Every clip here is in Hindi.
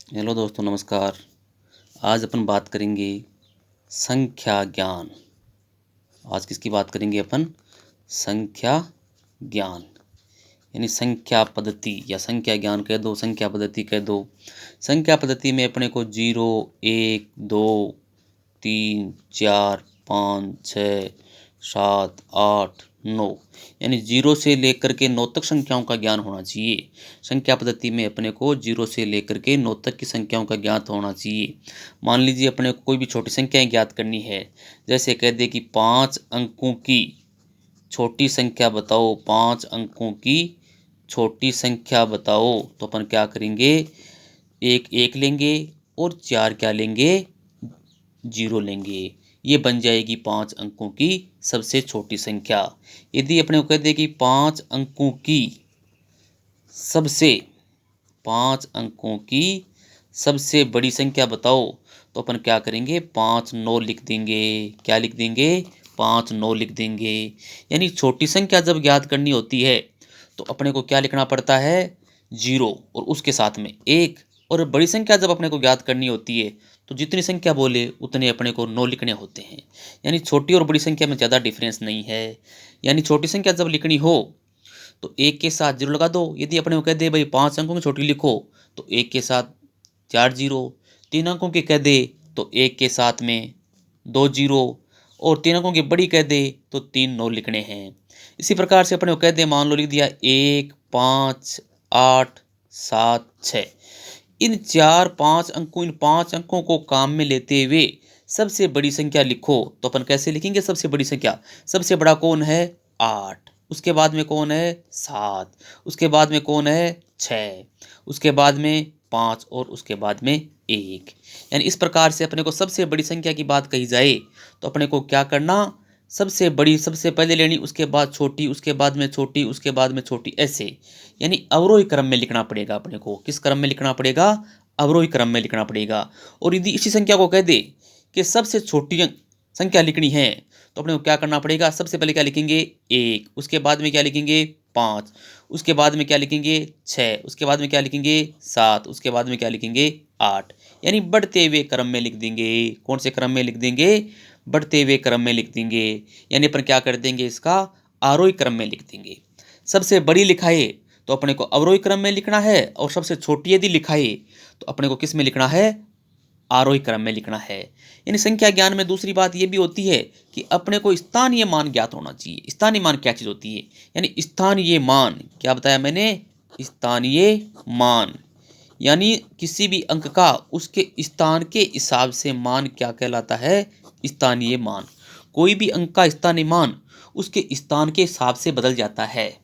हेलो दोस्तों, नमस्कार। आज अपन बात करेंगे संख्या ज्ञान। आज किसकी बात करेंगे अपन? संख्या ज्ञान, यानी संख्या पद्धति या संख्या ज्ञान कह दो, संख्या पद्धति कह दो। संख्या पद्धति में अपने को 0, 1, 2, 3, 4, 5, 6, 7, 8, 9 यानी 0 से लेकर के 9 तक संख्याओं का ज्ञान होना चाहिए। संख्या पद्धति में अपने को 0 से लेकर के 9 तक की संख्याओं का ज्ञात होना चाहिए। मान लीजिए अपने को कोई भी छोटी संख्याएं ज्ञात करनी है, जैसे कह दे कि 5 अंकों की छोटी संख्या बताओ, 5 अंकों की छोटी संख्या बताओ, तो अपन क्या करेंगे? एक एक लेंगे और 4 क्या लेंगे? 0 लेंगे। ये बन जाएगी 5 अंकों की सबसे छोटी संख्या। यदि अपने को कह दे कि 5 अंकों की सबसे 5 अंकों की सबसे बड़ी संख्या बताओ, तो अपन क्या करेंगे? 5 9 लिख देंगे। क्या लिख देंगे? 5 9 लिख देंगे। यानी छोटी संख्या जब ज्ञात करनी होती है तो अपने को क्या लिखना पड़ता है? 0 और उसके साथ में 1। और बड़ी संख्या जब अपने को ज्ञात करनी होती है तो जितनी संख्या बोले उतने अपने को 9 लिखने होते हैं। यानी छोटी और बड़ी संख्या में ज़्यादा डिफरेंस नहीं है। यानी छोटी संख्या जब लिखनी हो तो 1 के साथ 0 लगा दो। यदि अपने को कह दे भाई 5 अंकों की छोटी लिखो, तो 1 के साथ 4 0। 3 अंकों की कह दे तो 1 के साथ में 2 0, और 3 अंकों की बड़ी कह दे तो 3 9 लिखने हैं। इसी प्रकार से अपने को कह दे, मान लो लिख दिया 1 5 8 7 6। इन 5 अंकों को काम में लेते हुए सबसे बड़ी संख्या लिखो, तो अपन कैसे लिखेंगे सबसे बड़ी संख्या? सबसे बड़ा कौन है? 8। उसके बाद में कौन है? 7। उसके बाद में कौन है? 6। उसके बाद में 5 और उसके बाद में 1। यानी इस प्रकार से अपने को सबसे बड़ी संख्या की बात कही जाए तो अपने को क्या करना? सबसे बड़ी सबसे पहले लेनी, उसके बाद छोटी, उसके बाद में छोटी, उसके बाद में छोटी, ऐसे। यानी अवरोही क्रम में लिखना पड़ेगा अपने को। किस क्रम में लिखना पड़ेगा? अवरोही क्रम में लिखना पड़ेगा। और यदि इसी संख्या को कह दे कि सबसे छोटी संख्या लिखनी है तो अपने को क्या करना पड़ेगा? सबसे पहले क्या लिखेंगे? 1। उसके बाद में क्या लिखेंगे? 5। उसके बाद में क्या लिखेंगे? 6। उसके बाद में क्या लिखेंगे? 7। उसके बाद में क्या लिखेंगे? 8। यानी बढ़ते हुए क्रम में लिख देंगे। कौन से क्रम में लिख देंगे? बढ़ते हुए क्रम में लिख देंगे। यानी अपन क्या कर देंगे? इसका आरोही क्रम में लिख देंगे। सबसे बड़ी लिखाए तो अपने को अवरोही क्रम में लिखना है, और सबसे छोटी यदि लिखाए तो अपने को किस में लिखना है? आरोही क्रम में लिखना है। यानी संख्या ज्ञान में दूसरी बात यह भी होती है कि अपने को स्थानीय मान ज्ञात होना चाहिए। स्थानीय मान क्या चीज़ होती है? यानी स्थानीय मान, क्या बताया मैंने? स्थानीय मान यानी किसी भी अंक का उसके स्थान के हिसाब से मान क्या कहलाता है? स्थानीय मान। कोई भी अंक का स्थानीय मान उसके स्थान के हिसाब से बदल जाता है।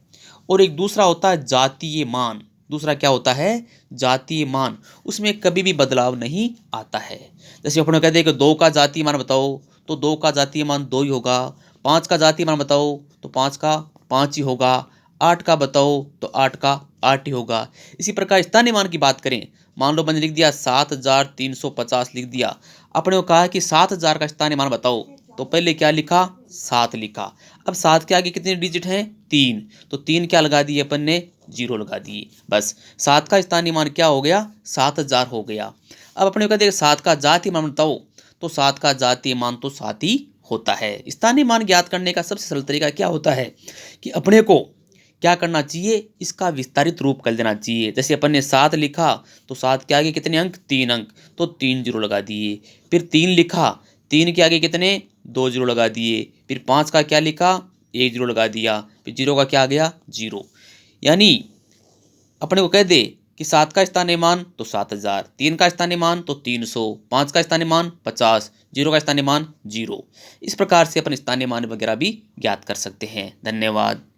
और एक दूसरा होता है जातीय मान। दूसरा क्या होता है? जातीय मान। उसमें कभी भी बदलाव नहीं आता है। जैसे अपन कहते हैं कि 2 का जातीय मान बताओ, तो 2 का जातीय मान 2 ही होगा। 5 का जातीय मान बताओ तो 5 का 5 ही होगा। 8 का बताओ तो 8 का 8 ही होगा। इसी प्रकार स्थानीय मान की बात करें, मान लो मैंने लिख दिया 7350 लिख दिया। अपने को कहा कि 7000 का स्थानीय मान बताओ, तो पहले क्या लिखा? 7 लिखा। अब 7 के आगे कितने डिजिट हैं? 3। तो 3 क्या लगा दिए अपन ने? 0 लगा दिए। बस 7 का स्थानीय मान क्या हो गया? 7000 हो गया। अब अपने को कहते हैं 7 का जातीय मान बताओ, तो 7 का जातीय मान तो 7 ही होता है। स्थानीय मान ज्ञात करने का सबसे सरल तरीका क्या होता है कि अपने को क्या करना चाहिए? इसका विस्तारित रूप कर देना चाहिए। जैसे अपन ने 7 लिखा तो 7 के आगे कितने अंक? 3 अंक, तो 3 0 लगा दिए। फिर 3 लिखा, 3 के आगे कितने? 2 0 लगा दिए। फिर 5 का क्या लिखा? 1 0 लगा दिया। फिर 0 का क्या आ गया? 0। यानी अपने को कह दे कि 7 का स्थानीय मान तो 7000, 3 का स्थानीय मान तो 300, 5 का स्थानीय मान 50, 0 का स्थानीय मान 0। इस प्रकार से अपन स्थानीय मान वगैरह भी ज्ञात कर सकते हैं। धन्यवाद।